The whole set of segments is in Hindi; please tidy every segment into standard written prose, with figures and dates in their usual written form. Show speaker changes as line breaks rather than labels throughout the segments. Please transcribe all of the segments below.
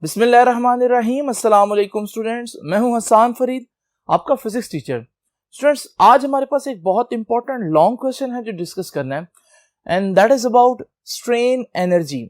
बिस्मिल्लाहिर्रहमानिर्रहीम। अस्सलाम वालेकुम स्टूडेंट्स, मैं हूं हसन फरीद, आपका फिजिक्स टीचर। स्टूडेंट्स, आज हमारे पास एक बहुत इंपॉर्टेंट लॉन्ग क्वेश्चन है जो डिस्कस करना है, and that is about strain energy.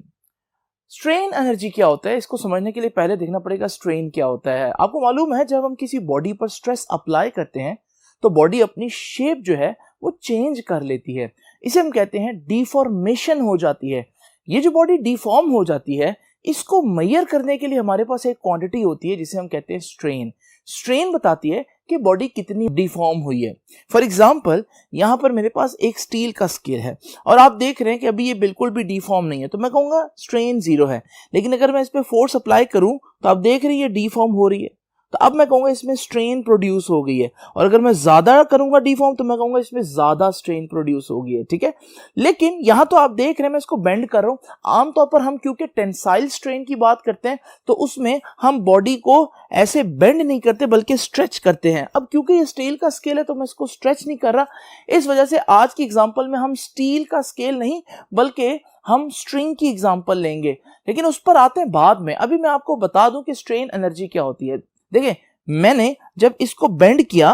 Strain energy क्या होता है, इसको समझने के लिए पहले देखना पड़ेगा स्ट्रेन क्या होता है। आपको मालूम है, जब हम किसी बॉडी पर स्ट्रेस अप्लाई करते हैं तो बॉडी अपनी शेप जो है वो चेंज कर लेती है। इसे हम कहते हैं डिफॉर्मेशन हो जाती है। ये जो बॉडी डिफॉर्म हो जाती है, इसको मेजर करने के लिए हमारे पास एक क्वांटिटी होती है जिसे हम कहते हैं स्ट्रेन। स्ट्रेन बताती है कि बॉडी कितनी डिफॉर्म हुई है। फॉर एग्जांपल, यहां पर मेरे पास एक स्टील का स्केल है और आप देख रहे हैं कि अभी ये बिल्कुल भी डिफॉर्म नहीं है, तो मैं कहूंगा स्ट्रेन 0 है। लेकिन अगर मैं इस पर फोर्स अप्लाई करूं तो आप देख रहे हैं ये डिफॉर्म हो रही है, तो अब मैं कहूंगा इसमें स्ट्रेन प्रोड्यूस हो गई है। और अगर मैं ज्यादा करूंगा डिफॉर्म तो मैं कहूंगा इसमें ज्यादा स्ट्रेन प्रोड्यूस हो गई है। ठीक है, लेकिन यहां तो आप देख रहे हैं मैं इसको बेंड कर रहा हूं। आमतौर पर हम क्योंकि टेंसाइल स्ट्रेन की बात करते हैं तो उसमें हम बॉडी को ऐसे बेंड नहीं करते बल्कि स्ट्रेच करते हैं। अब क्योंकि ये स्टील का स्केल है तो मैं इसको स्ट्रेच नहीं कर रहा, इस वजह से आज की एग्जांपल में हम स्टील का स्केल नहीं बल्कि हम स्ट्रिंग की एग्जांपल लेंगे। लेकिन उस पर आते हैं बाद में। अभी मैं आपको बता दूं कि स्ट्रेन एनर्जी क्या होती है। देखिए, मैंने जब इसको बेंड किया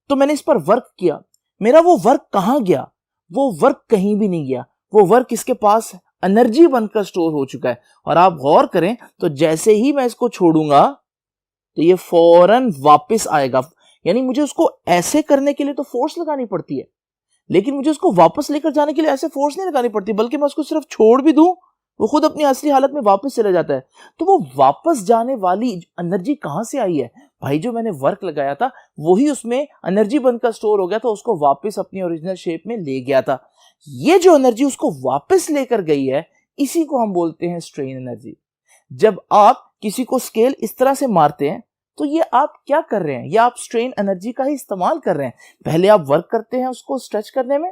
तो मैंने इस पर वर्क किया, मेरा वो वर्क कहां गया? वो वर्क कहीं भी नहीं गया, वो वर्क इसके पास एनर्जी बनकर स्टोर हो चुका है। और आप गौर करें तो जैसे ही मैं इसको छोड़ूंगा तो ये फौरन वापस आएगा। यानी मुझे उसको ऐसे करने के लिए तो फोर्स लगानी पड़ती है, लेकिन मुझे उसको वापस लेकर जाने के लिए ऐसे फोर्स नहीं लगानी पड़ती, बल्कि मैं उसको सिर्फ छोड़ भी दूं वो खुद अपनी असली हालत में वापस चला जाता है। तो वो वापस जाने वाली एनर्जी कहां से आई है? भाई, जो मैंने वर्क लगाया था वही उसमें एनर्जी बनकर स्टोर हो गया था, उसको वापस अपनी ओरिजिनल शेप में ले गया था। ये जो एनर्जी उसको वापस लेकर गई है, इसी को हम बोलते हैं स्ट्रेन एनर्जी। जब आप किसी को स्केल इस तरह से मारते हैं तो ये आप क्या कर रहे हैं? ये आप स्ट्रेन एनर्जी का ही इस्तेमाल कर रहे हैं। पहले आप वर्क करते हैं उसको स्ट्रेच करने में,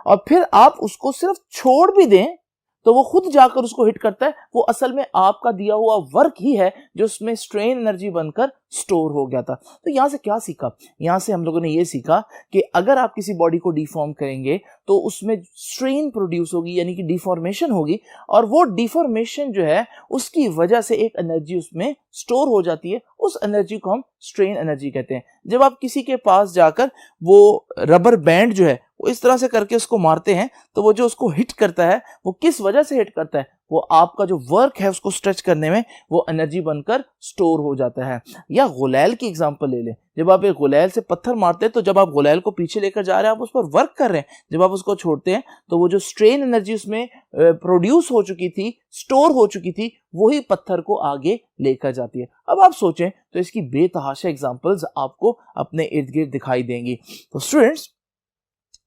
और फिर आप उसको सिर्फ छोड़ भी दें तो वो खुद जाकर उसको हिट करता है। वो असल में आपका दिया हुआ वर्क ही है जो उसमें स्ट्रेन एनर्जी बनकर स्टोर हो गया था। तो यहां से क्या सीखा? यहां से हम लोगों ने ये सीखा कि अगर आप किसी बॉडी को डिफॉर्म करेंगे तो उसमें स्ट्रेन प्रोड्यूस होगी, यानी कि डिफॉर्मेशन होगी, और वो डिफॉर्मेशन जो है उसकी वजह से एक एनर्जी उसमें स्टोर हो जाती है। उस एनर्जी को हम स्ट्रेन एनर्जी कहते हैं। जब आप किसी के पास जाकर वो रबर बैंड जो है वो इस तरह से करके उसको मारते हैं तो वो जो उसको हिट करता है वो किस वजह से हिट करता है? वो आपका जो वर्क है उसको स्ट्रेच करने में वो एनर्जी बनकर स्टोर हो जाता है। या गुलैल की एग्जांपल ले लें। जब आप एक गुलैल से पत्थर मारते हैं तो जब आप गुलैल को पीछे लेकर जा रहे हैं, आप उस पर वर्क कर रहे हैं, जब आप उसको छोड़ते हैं तो वो जो स्ट्रेन एनर्जी उसमें प्रोड्यूस हो चुकी थी, स्टोर हो चुकी थी, वही पत्थर को आगे लेकर जाती है। अब आप सोचें तो इसकी बेतहाशा एग्जांपल्स आपको अपने इर्द गिर्द दिखाई देंगी। तो students,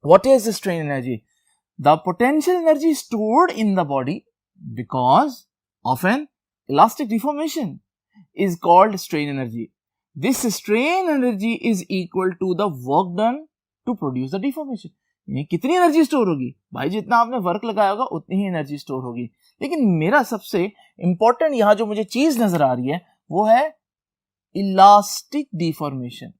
what is the strain energy? The potential energy stored in the body because of an elastic deformation is called strain energy. This strain energy is equal to the work done to produce the deformation. यानी कितनी एनर्जी स्टोर होगी? भाई, जितना आपने वर्क लगाया होगा उतनी ही एनर्जी स्टोर होगी। लेकिन मेरा सबसे इंपॉर्टेंट यहां जो मुझे चीज नजर आ रही है वो है इलास्टिक डिफॉर्मेशन।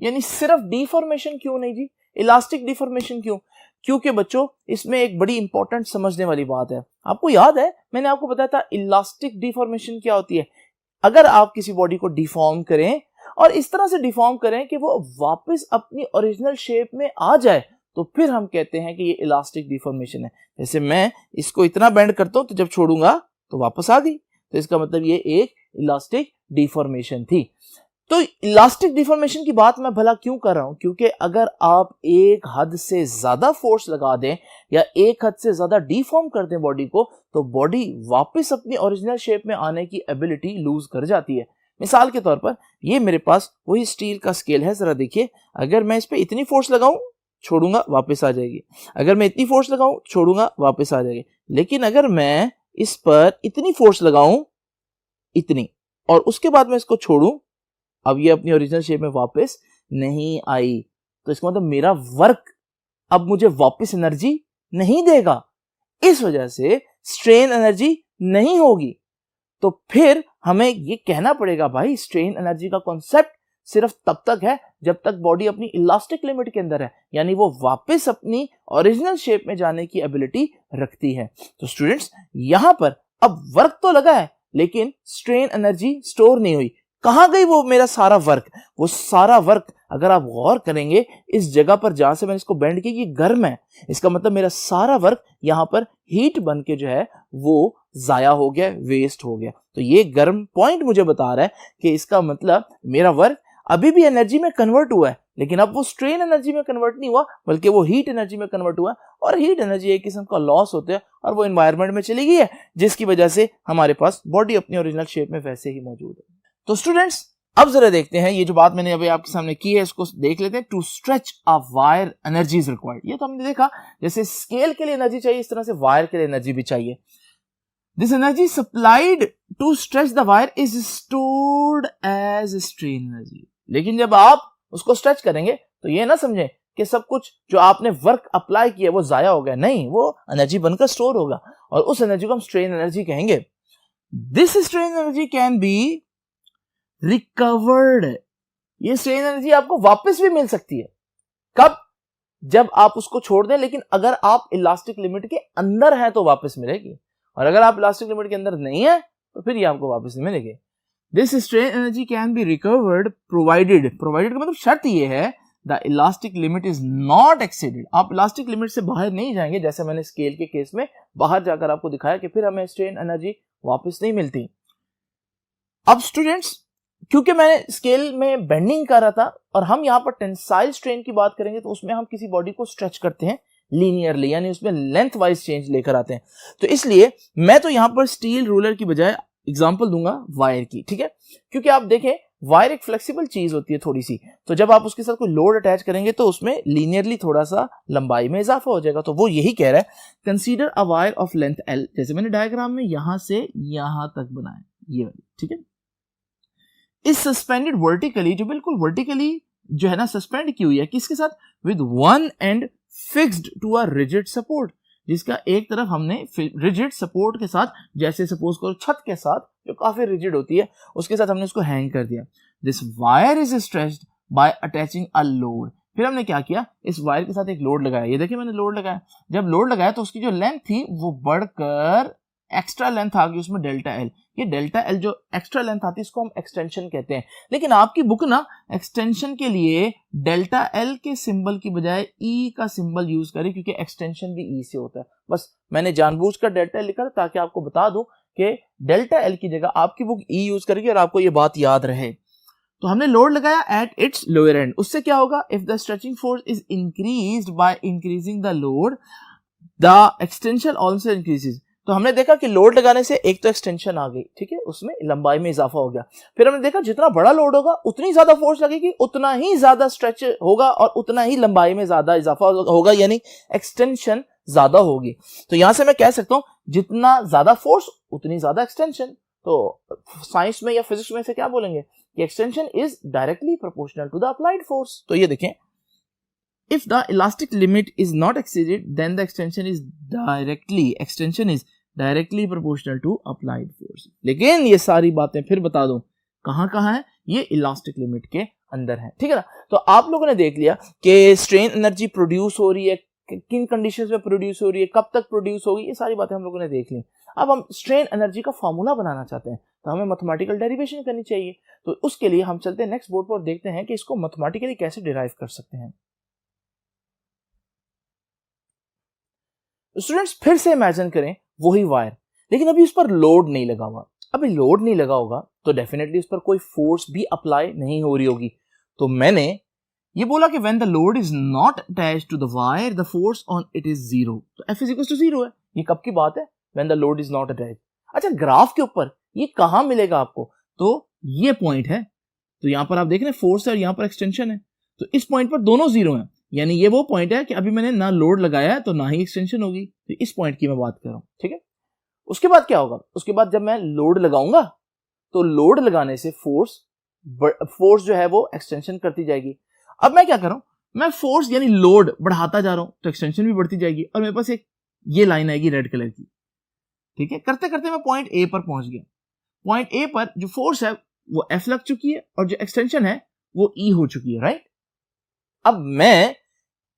यानी सिर्फ डिफॉर्मेशन क्यों नहीं जी, इलास्टिक डिफॉर्मेशन क्यों? क्योंकि बच्चों, इसमें एक बड़ी इंपॉर्टेंट समझने वाली बात है। आपको याद है मैंने आपको बताया था इलास्टिक डिफॉर्मेशन क्या होती है। अगर आप किसी बॉडी को डिफॉर्म करें और इस तरह से डिफॉर्म करें कि वो वापस अपनी ओरिजिनल शेप में आ जाए तो फिर हम कहते हैं कि ये इलास्टिक डिफॉर्मेशन है। जैसे मैं इसको इतना बेंड करता हूं तो जब छोड़ूंगा तो वापस आ गई, तो इसका मतलब ये एक इलास्टिक डिफॉर्मेशन थी। तो इलास्टिक डिफॉर्मेशन की बात मैं भला क्यों कर रहा हूं? क्योंकि अगर आप एक हद से ज्यादा फोर्स लगा दें या एक हद से ज्यादा डिफॉर्म कर दें बॉडी को, तो बॉडी वापस अपनी ओरिजिनल शेप में आने की एबिलिटी लूज कर जाती है। मिसाल के तौर पर ये मेरे पास वही स्टील का स्केल है, जरा देखिए। अगर मैं इस पे इतनी फोर्स लगाऊं, छोड़ूंगा, वापस आ जाएगी। अगर मैं इतनी फोर्स लगाऊं, छोड़ूंगा, वापस आ जाएगी। लेकिन अगर मैं इस पर इतनी फोर्स लगाऊं, इतनी, और उसके बाद मैं इसको छोड़ूं, अब ये अपनी ओरिजिनल शेप में वापस नहीं आई, तो इसका मतलब मेरा वर्क अब मुझे वापस एनर्जी नहीं देगा। इस वजह से स्ट्रेन एनर्जी नहीं होगी। तो फिर हमें ये कहना पड़ेगा, भाई स्ट्रेन एनर्जी का कॉन्सेप्ट सिर्फ तब तक है जब तक बॉडी अपनी इलास्टिक लिमिट के अंदर है, यानी वो वापस अपनी ओरिजिनल शेप में जाने की एबिलिटी रखती है। तो स्टूडेंट्स, यहां पर अब वर्क तो लगा है लेकिन स्ट्रेन एनर्जी स्टोर नहीं हुई। कहां गई वो मेरा सारा वर्क? वो सारा वर्क अगर आप गौर करेंगे इस जगह पर जहां से मैंने इसको बेंड किया, ये गर्म है, इसका मतलब मेरा सारा वर्क यहां पर हीट बन के जो है वो जाया हो गया, वेस्ट हो गया। तो ये गर्म पॉइंट मुझे बता रहा है कि इसका मतलब मेरा वर्क अभी भी एनर्जी में कन्वर्ट हुआ है, लेकिन अब वो स्ट्रेन एनर्जी में कन्वर्ट नहीं हुआ, बल्कि वो हीट एनर्जी में कन्वर्ट हुआ। और हीट एनर्जी एक किस्म का लॉस होता है और वो एनवायरनमेंट में चली गई है, जिसकी वजह से हमारे पास बॉडी अपनी ओरिजिनल शेप में वैसे ही मौजूद है। तो स्टूडेंट्स, अब जरा देखते हैं, ये जो बात मैंने अभी आपके सामने की है इसको देख लेते हैं। To stretch a wire energy is required. ये तो हमने देखा, जैसे स्केल के लिए एनर्जी चाहिए, इस तरह से वायर के लिए एनर्जी भी चाहिए। This energy supplied to stretch the wire is stored as strain energy. लेकिन जब आप उसको स्ट्रेच करेंगे तो ये ना समझें कि सब कुछ जो आपने वर्क अप्लाई किया वो जाया हो गया, नहीं, वो एनर्जी बनकर स्टोर होगा और उस एनर्जी को हम स्ट्रेन एनर्जी कहेंगे। This strain energy can be recovered. ये स्ट्रेन एनर्जी आपको वापस भी मिल सकती है। कब? जब आप उसको छोड़ दें, लेकिन अगर आप इलास्टिक लिमिट के अंदर हैं तो वापस मिलेगी, और अगर आप इलास्टिक लिमिट के अंदर नहीं है तो फिर ये आपको वापस नहीं मिलेगी। This strain energy can be recovered provided का मतलब शर्त ये है the elastic limit is not exceeded. आप इलास्टिक लिमिट से बाहर नहीं जाएंगे, जैसे मैंने स्केल के केस में बाहर जाकर आपको दिखाया कि फिर हमें स्ट्रेन एनर्जी वापस नहीं मिलती। अब स्टूडेंट्स, क्योंकि मैंने स्केल में बेंडिंग कर रहा था और हम यहाँ पर टेंसाइल स्ट्रेन की बात करेंगे, तो उसमें हम किसी बॉडी को स्ट्रेच करते हैं लीनियरली, यानी उसमें लेंथ वाइज चेंज लेकर आते हैं। तो इसलिए मैं तो यहाँ पर स्टील रूलर की बजाय एग्जांपल दूंगा वायर की, ठीक है? क्योंकि आप देखें वायर एक फ्लेक्सिबल चीज होती है थोड़ी सी, तो जब आप उसके साथ कोई लोड अटैच करेंगे तो उसमें लीनियरली थोड़ा सा लंबाई में इजाफा हो जाएगा। तो वो यही कह रहा है, consider a wire of length L, जैसे मैंने डायग्राम में यहां से यहां तक बनाया, ये वाली, ठीक है? इज सस्पेंडेड वर्टिकली, जो बिल्कुल वर्टिकली जो है ना सस्पेंड की हुई है, किसके साथ? With one end fixed to a rigid support, जिसका एक तरफ हमने रिजिड सपोर्ट के साथ, जैसे सपोज करो छत के साथ जो काफी रिजिड होती है, उसके साथ हमने उसको हैंग कर दिया। This wire is stretched bye attaching a load. फिर हमने क्या किया, इस वायर के साथ एक लोड लगाया। ये देखिए मैंने लोड लगाया, जब लोड लगाया तो उसकी जो लेंथ थी वो बढ़कर एक्स्ट्रा लेंथ आ गई उसमें डेल्टा एल। ये डेल्टा एल जो एक्स्ट्रा लेंथ आती है इसको हम एक्सटेंशन कहते हैं, लेकिन आपकी बुक ना एक्सटेंशन के लिए डेल्टा एल के सिंबल की बजाय ई का सिंबल यूज करे, क्योंकि एक्सटेंशन भी ई से होता है। बस मैंने जानबूझकर डेल्टा एल लिखा ताकि आपको बता दूं कि डेल्टा एल की जगह आपकी बुक ई यूज करेगी और आपको ये बात याद रहे। तो हमने लोड लगाया एट इट्स लोअर एंड, उससे क्या होगा? If the stretching force is increased by increasing the load, the extension also increases. तो हमने देखा कि लोड लगाने से एक तो एक्सटेंशन आ गई, ठीक है, उसमें लंबाई में इजाफा हो गया। फिर हमने देखा जितना बड़ा लोड होगा उतनी ज्यादा फोर्स लगेगी, उतना ही ज्यादा स्ट्रेच होगा और उतना ही लंबाई में ज्यादा इजाफा होगा, यानी एक्सटेंशन ज्यादा होगी। तो यहां से मैं कह सकता हूं जितना ज्यादा फोर्स उतनी ज्यादा एक्सटेंशन। तो साइंस में या फिजिक्स में से क्या बोलेंगे कि extension is directly proportional to the applied force. तो ये देखें, if the elastic limit is not exceeded then the extension is directly proportional to applied force। लेकिन ये सारी बातें फिर बता दूं कहां है, ये इलास्टिक लिमिट के अंदर है, ठीक है ना? तो आप लोगों ने देख लिया कि स्ट्रेन एनर्जी प्रोड्यूस हो रही है, किन कंडीशंस में प्रोड्यूस हो रही है, कब तक प्रोड्यूस होगी, ये सारी बातें हम लोगों ने देख ली। अब हम स्ट्रेन एनर्जी का फॉर्मूला बनाना चाहते हैं तो हमें मैथमेटिकल डेरिवेशन करनी चाहिए। तो उसके लिए हम चलते हैं नेक्स्ट बोर्ड पर और देखते हैं कि इसको मैथमेटिकली कैसे डिराइव कर सकते हैं। स्टूडेंट्स, फिर से इमेजिन करें वही वायर, लेकिन अभी उस पर लोड नहीं लगा हुआ। अभी लोड नहीं लगा होगा तो डेफिनेटली उस पर कोई फोर्स भी अप्लाई नहीं हो रही होगी। तो मैंने ये बोला कि when the load is not attached to the wire the force on it is zero. तो F is equal to zero है। ये कब की बात है? When the load is not attached. अच्छा, ग्राफ के ऊपर ये कहां मिलेगा आपको? तो ये पॉइंट है, तो यहां पर आप देख रहे हैं फोर्स है और यहां पर एक्सटेंशन है, तो इस पॉइंट पर दोनों जीरो हैं, यानी ये वो पॉइंट है कि अभी मैंने ना लोड लगाया है तो ना ही एक्सटेंशन होगी। तो इस पॉइंट की मैं बात कर रहा हूं, ठीक है? उसके बाद क्या होगा? उसके बाद जब मैं लोड लगाऊंगा तो लोड लगाने से फोर्स जो है वो एक्सटेंशन करती जाएगी। अब मैं क्या कर रहा हूं, मैं फोर्स यानी लोड बढ़ाता जा रहा हूं तो एक्सटेंशन भी बढ़ती जाएगी और मेरे पास एक ये लाइन आएगी रेड कलर की, ठीक है? करते करते मैं पॉइंट ए पर पहुंच गया। पॉइंट ए पर जो फोर्स है वो F लग चुकी है और जो एक्सटेंशन है वो E हो चुकी है, राइट? अब मैं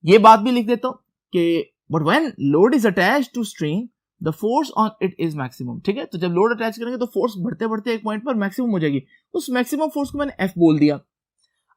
ये बात भी लिख देता हूं कि but when load is attached to string the force on it is maximum. ठीक है, तो जब लोड अटैच करेंगे तो फोर्स बढ़ते बढ़ते एक पॉइंट पर मैक्सिमम हो जाएगी। उस मैक्सिमम फोर्स को मैंने F बोल दिया।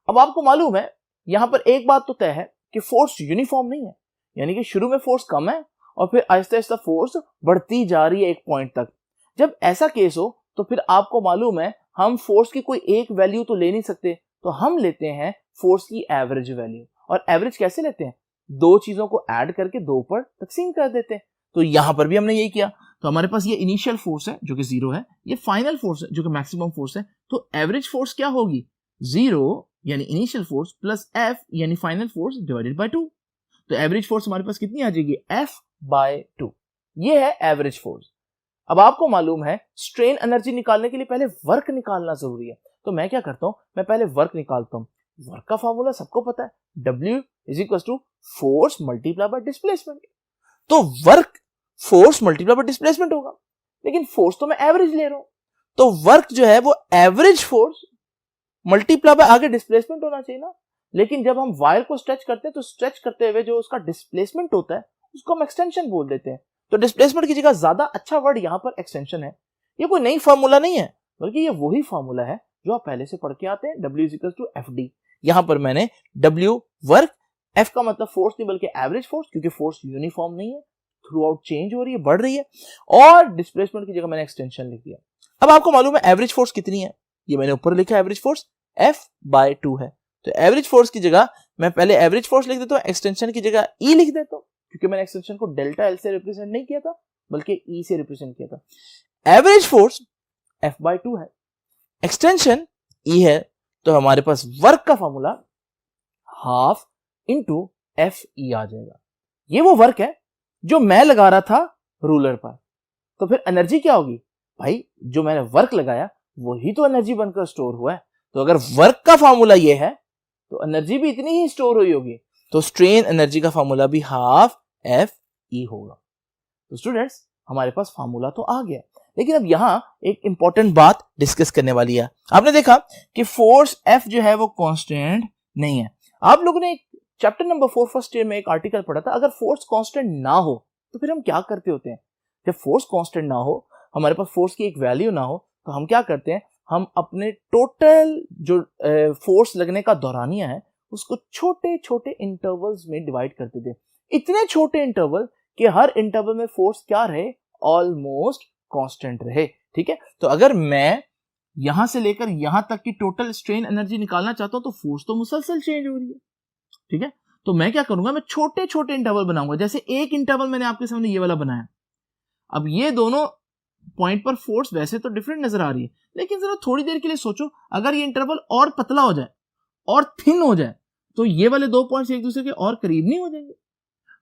अब आपको मालूम है यहां पर एक बात तो तय है कि फोर्स यूनिफॉर्म नहीं है, यानी कि शुरू में फोर्स कम है और फिर आहिस्ता आहिस्ता फोर्स बढ़ती जा रही है एक पॉइंट तक। जब ऐसा केस हो तो फिर आपको मालूम है हम फोर्स की कोई एक वैल्यू तो ले नहीं सकते, तो हम लेते हैं फोर्स की एवरेज वैल्यू। और एवरेज कैसे लेते हैं? दो चीजों को ऐड करके दो पर तकसीम कर देते हैं। तो यहां पर भी हमने यही किया। तो हमारे पास ये इनिशियल फोर्स है जो कि 0 है, ये फाइनल फोर्स है जो कि मैक्सिमम फोर्स है। तो एवरेज फोर्स क्या होगी? 0 यानी इनिशियल फोर्स प्लस F यानी फाइनल फोर्स डिवाइडेड बाय 2। तो एवरेज फोर्स हमारे पास कितनी आ जाएगी? F/2। ये है एवरेज फोर्स। अब आपको मालूम है स्ट्रेन एनर्जी निकालने के लिए पहले वर्क निकालना जरूरी है। तो मैं क्या करता हूं, मैं पहले वर्क निकालता हूं। वर्क का फॉर्मूला सबको पता है, W = force multiply by displacement. तो work force multiply by displacement होगा, लेकिन फोर्स तो मैं एवरेज ले रहा हूं, तो वर्क जो है वो एवरेज फोर्स मल्टीप्लाई बाय आगे डिस्प्लेसमेंट होना चाहिए ना। लेकिन जब हम वायर को स्ट्रेच करते हैं तो स्ट्रेच करते हुए जो उसका डिस्प्लेसमेंट होता है उसको हम एक्सटेंशन बोल देते हैं। तो डिस्प्लेसमेंट की जगह ज्यादा अच्छा वर्ड यहां पर एक्सटेंशन है। ये कोई नई फार्मूला नहीं है, बल्कि ये वही फार्मूला है जो आप पहले से पढ़ के आते हैं, W = FD। यहां पर मैंने W वर्क, F का मतलब फोर्स नहीं बल्कि एवरेज फोर्स, क्योंकि फोर्स यूनिफॉर्म नहीं है, थ्रू आउट चेंज हो रही है, बढ़ रही है, और डिस्प्लेसमेंट की जगह मैंने एक्सटेंशन लिख दिया। अब आपको मालूम है एवरेज फोर्स कितनी है, ये मैंने ऊपर लिखा, एवरेज फोर्स F/2 है। तो एवरेज फोर्स की जगह मैं पहले एवरेज फोर्स लिख देता हूं, एक्सटेंशन की जगह E लिख देता हूं, क्योंकि मैंने एक्सटेंशन को डेल्टा L से रिप्रेजेंट नहीं किया था बल्कि E से रिप्रेजेंट किया था। एवरेज फोर्स F/2 है, एक्सटेंशन E है, तो हमारे पास वर्क का फॉर्मूला हाफ इंटू FE आ जाएगा। ये वो वर्क है जो मैं लगा रहा था रूलर पर। तो फिर एनर्जी क्या होगी? भाई जो मैंने वर्क लगाया वही तो एनर्जी बनकर स्टोर हुआ है। तो अगर वर्क का फॉर्मूला ये है तो एनर्जी भी इतनी ही स्टोर हुई होगी। तो स्ट्रेन एनर्जी का फॉर्मूला भी हाफ FE होगा। तो स्टूडेंट्स हमारे पास फॉर्मूला तो आ गया, लेकिन अब यहां एक इंपॉर्टेंट बात डिस्कस करने वाली है। आपने देखा कि फोर्स F जो है वो कांस्टेंट नहीं है। आप लोगों ने चैप्टर नंबर 4 फर्स्ट ईयर में एक आर्टिकल पढ़ा था, अगर फोर्स कांस्टेंट ना हो तो फिर हम क्या करते होते हैं? जब फोर्स कांस्टेंट ना हो, हमारे पास फोर्स की एक वैल्यू ना हो, तो हम क्या करते हैं? हम अपने टोटल जो फोर्स लगने का दौरानिया है उसको छोटे छोटे इंटरवल्स में डिवाइड करते थे। इतने छोटे इंटरवल कि हर इंटरवल में फोर्स क्या रहे? ऑलमोस्ट कांस्टेंट रहे। ठीक है, तो अगर मैं यहां से लेकर यहां तक की टोटल स्ट्रेन एनर्जी निकालना चाहता हूं तो फोर्स तो मुसलसल चेंज हो रही है। ठीक है, तो मैं क्या करूंगा? मैं छोटे छोटे इंटरवल बनाऊंगा। जैसे एक इंटरवल मैंने आपके सामने ये वाला बनाया। अब ये दोनों पॉइंट पर फोर्स वैसे तो डिफरेंट नजर आ रही है, लेकिन जरा थोड़ी देर के लिए सोचो, अगर ये इंटरवल और पतला हो जाए और थिन हो जाए तो ये वाले दो पॉइंट्स एक दूसरे के और करीब नहीं हो जाएंगे?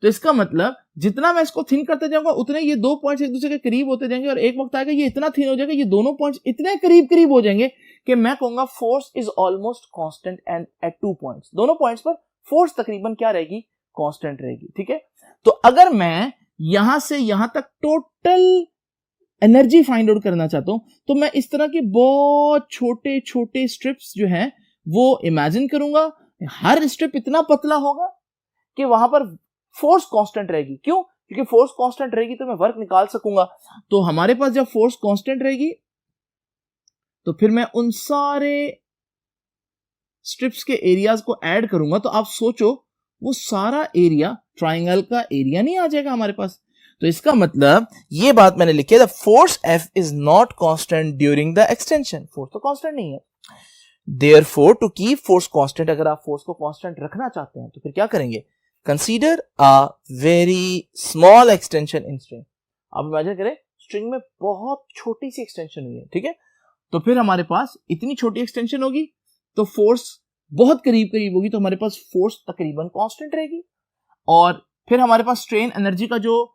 तो इसका मतलब जितना मैं इसको थिन करते जाऊंगा उतने ये दो पॉइंट्स एक दूसरे के करीब होते जाएंगे, और एक वक्त आएगा ये इतना थिन हो जाएगा, ये दोनों पॉइंट्स इतने करीब करीब हो जाएंगे कि मैं कहूंगा force is almost constant and at 2 points. दोनों पॉइंट्स पर फोर्स तकरीबन क्या रहेगी? कांस्टेंट रहेगी। ठीक है, तो अगर मैं यहां से यहां तक टोटल एनर्जी फाइंड आउट करना चाहता हूं तो मैं इस तरह के बहुत छोटे छोटे स्ट्रिप्स जो हैं वो इमेजिन करूंगा। हर स्ट्रिप इतना पतला होगा कि वहां पर फोर्स कांस्टेंट रहेगी। क्यों? क्योंकि फोर्स कांस्टेंट रहेगी तो मैं वर्क निकाल सकूंगा। तो हमारे पास जब फोर्स कांस्टेंट रहेगी तो फिर मैं उन सारे स्ट्रिप्स के एरियाज को ऐड करूंगा, तो आप सोचो वो सारा एरिया ट्राइंगल का एरिया नहीं आ जाएगा हमारे पास। तो इसका मतलब ये बात मैंने लिखी है, the force F is not constant during the extension. Force तो कांस्टेंट नहीं है। Therefore to keep force constant, अगर आप फोर्स को कांस्टेंट रखना चाहते हैं तो फिर क्या करेंगे? Consider a very small extension in string. आप इमेजिन करें स्ट्रिंग में बहुत छोटी सी एक्सटेंशन हुई है। ठीक है, तो फिर हमारे पास इतनी छोटी एक्सटेंशन होगी तो फोर्स बहुत करीब करीब होगी, तो हमारे पास फोर्स तकरीबन कांस्टेंट रहेगी। और फिर हमारे पास स्ट्रेन एनर्जी का जो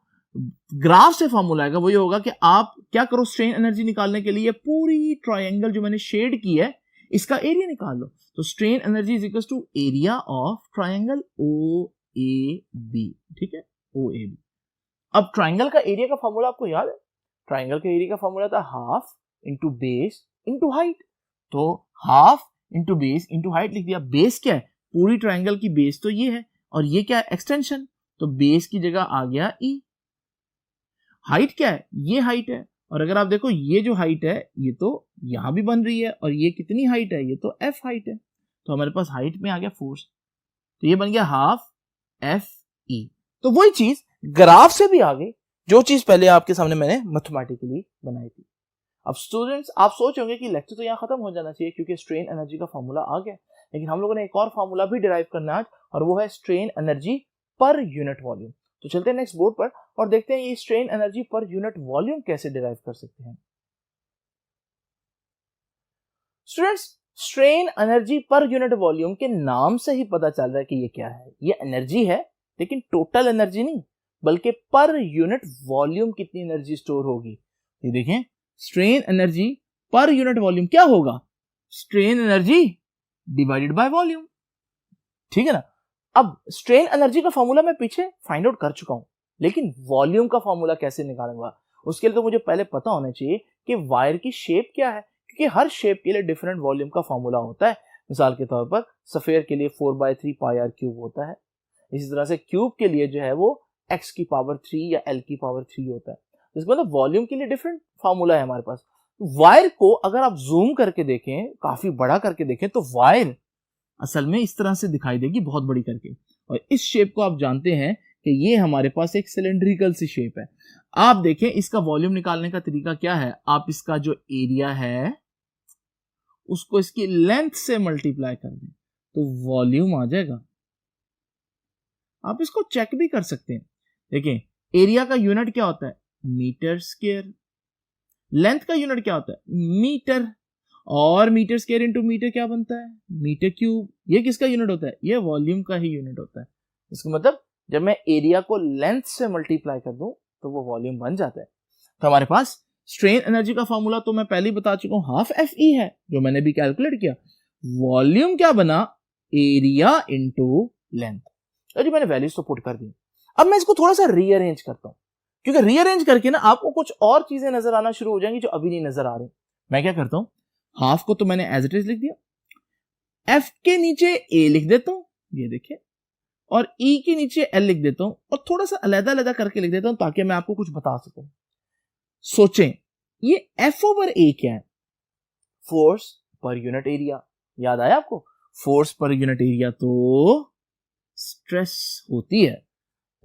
ग्राफ से फॉर्मूला आएगा वो ये होगा कि आप क्या करो, स्ट्रेन एनर्जी निकालने के लिए पूरी ट्रायंगल जो मैंने शेड की है इसका एरिया निकाल लो। तो strain energy is equal to area of triangle OAB। ठीक है, OAB। अब ट्रायंगल का एरिया का फॉर्मूला आपको याद है? ट्रायंगल के एरिया का फॉर्मूला था half into base into height. तो half into base into height लिख दिया। बेस क्या है? पूरी ट्रायंगल की बेस तो ये है, और ये क्या है? एक्सटेंशन। तो बेस की जगह आ गया E। हाइट क्या है, ये हाइट है, और अगर आप देखो ये जो हाइट है ये तो यहां भी बन रही है, और ये कितनी हाइट है, ये तो एफ हाइट है, तो हमारे पास हाइट में आ गया फोर्स, तो ये बन गया हाफ एफ ई। तो वही चीज ग्राफ से भी आगे, जो चीज पहले आपके सामने मैंने मैथमेटिकली बनाई थी। अब स्टूडेंट्स आप सोच होंगे कि लेक्चर तो यहाँ खत्म हो जाना चाहिए क्योंकि स्ट्रेन एनर्जी का फॉर्मूला आ गया, लेकिन हम लोगों ने एक और फॉर्मूला भी डिराइव करना है आज, और वो है strain energy per unit volume. तो चलते हैं नेक्स्ट बोर्ड पर और देखते हैं ये strain energy per unit volume कैसे डिराइव कर सकते हैं। Students strain energy per unit volume के नाम से ही पता चल रहा है कि ये क्या है, ये एनर्जी है, लेकिन टोटल एनर्जी नहीं, बल्कि पर यूनिट वॉल्यूम कितनी एनर्जी स्टोर होगी। ये देखें, strain energy per unit volume क्या होगा, strain energy divided by volume, ठीक है ना। अब स्ट्रेन एनर्जी का फॉर्मूला मैं पीछे फाइंड आउट कर चुका हूं, लेकिन वॉल्यूम का फॉर्मूला कैसे निकालूंगा, उसके लिए तो मुझे पहले पता होना चाहिए कि वायर की शेप क्या है, क्योंकि हर शेप के लिए डिफरेंट वॉल्यूम का फॉर्मूला होता है। मिसाल के तौर पर सफेयर के लिए 4/3 पाई आर क्यूब होता है, इसी तरह से क्यूब के लिए जो है वो x की पावर 3 या l की पावर 3 होता है। इसका मतलब वॉल्यूम के लिए डिफरेंट फॉर्मूला है हमारे पास। वायर को अगर आप जूम करके देखें, काफी बड़ा करके देखें, तो वायर असल में इस तरह से दिखाई देगी, बहुत बड़ी करके, और इस शेप को आप जानते हैं कि ये हमारे पास एक सिलेंड्रिकल सी शेप है। आप देखें इसका वॉल्यूम निकालने का तरीका क्या है, आप इसका जो एरिया है उसको इसकी लेंथ से मल्टीप्लाई कर दें तो वॉल्यूम आ जाएगा। आप इसको चेक भी कर सकते हैं, देखें एरिया का यूनिट क्या होता है, मीटर स्क्वायर, लेंथ का यूनिट क्या होता है, मीटर, और मीटर स्क्वायर इनटू मीटर क्या बनता है, मीटर क्यूब। ये किसका यूनिट होता है, ये वॉल्यूम का ही यूनिट होता है। इसका मतलब जब मैं एरिया को लेंथ से मल्टीप्लाई कर दूं तो वो वॉल्यूम बन जाता है। तो हमारे पास स्ट्रेन एनर्जी का फॉर्मूला तो मैं पहले ही बता चुका हूं, हाफ एफ ई है, जो मैंने भी कैलकुलेट किया। वॉल्यूम क्या बना, एरिया इनटू लेंथ। जी मैंने वैल्यूज तो पुट कर दी। अब मैं इसको थोड़ा सा रीअरेंज करता हूं, क्योंकि रीअरेंज करके ना आपको कुछ और चीजें नजर आना शुरू हो जाएंगी जो अभी नहीं नजर आ रही। मैं क्या करता हूं, हाफ को तो मैंने एज इट इज लिख दिया, एफ के नीचे ए लिख देता हूं, ये देखिए, और ई के नीचे एल लिख देता हूं, और थोड़ा सा अलग अलग करके लिख देता हूं ताकि मैं आपको कुछ बता सकूं। सोचें ये एफ ओवर ए क्या है, फोर्स पर यूनिट एरिया। याद आया आपको, फोर्स पर यूनिट एरिया तो स्ट्रेस होती है।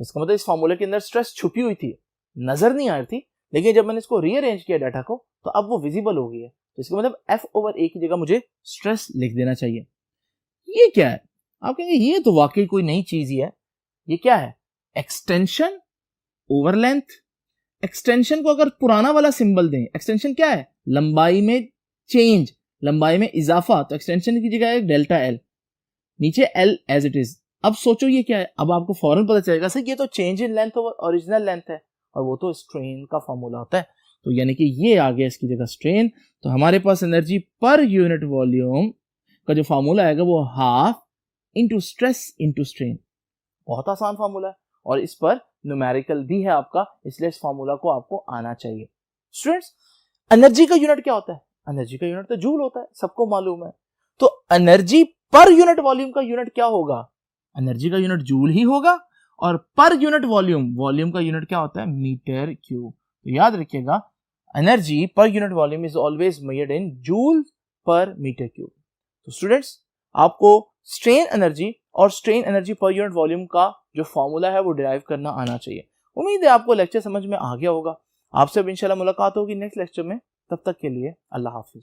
इसका मतलब इस फॉर्मूले के अंदर स्ट्रेस छुपी हुई थी, नजर नहीं आ रही थी, लेकिन जब मैंने इसको रीअरेंज किया डाटा को तो अब वो विजिबल हो गई है। तो इसका मतलब एफ ओवर ए की जगह मुझे स्ट्रेस लिख देना चाहिए। ये क्या है, आप कहेंगे ये तो वाकई कोई नई चीज ही है। ये क्या है, एक्सटेंशन ओवर लेंथ। एक्सटेंशन को अगर पुराना वाला सिंबल दें, एक्सटेंशन क्या है, लंबाई में चेंज, लंबाई में इजाफा, तो एक्सटेंशन की जगह है डेल्टा एल, नीचे एल एज इट इज। अब सोचो ये क्या है, अब आपको फौरन पता चलेगा सर ये तो change in length over original length है, और वो तो स्ट्रेन का फॉर्मूला होता है। तो यानी कि ये आ गया इसकी जगह स्ट्रेन। तो हमारे पास एनर्जी पर यूनिट वॉल्यूम का जो फॉर्मूला आएगा वो half into stress into strain. बहुत आसान फॉर्मूला है, और इस पर न्यूमेरिकल भी है आपका, इसलिए इस फॉर्मूला को आपको आना चाहिए। स्टूडेंट्स एनर्जी का यूनिट क्या होता है, एनर्जी का यूनिट तो जूल होता है, सबको मालूम है। तो एनर्जी पर यूनिट वॉल्यूम का यूनिट क्या होगा, एनर्जी का यूनिट जूल ही होगा, और पर यूनिट वॉल्यूम, वॉल्यूम का यूनिट क्या होता है, मीटर क्यूब। तो याद रखिएगा energy per unit volume is always measured in joule per metre cube. तो स्टूडेंट्स आपको स्ट्रेन एनर्जी और strain energy per unit volume का जो फॉर्मूला है वो डिराइव करना आना चाहिए। उम्मीद है आपको लेक्चर समझ में आ गया होगा। आपसे अब इंशाल्लाह मुलाकात होगी नेक्स्ट लेक्चर में, तब तक के लिए अल्लाह हाफिज।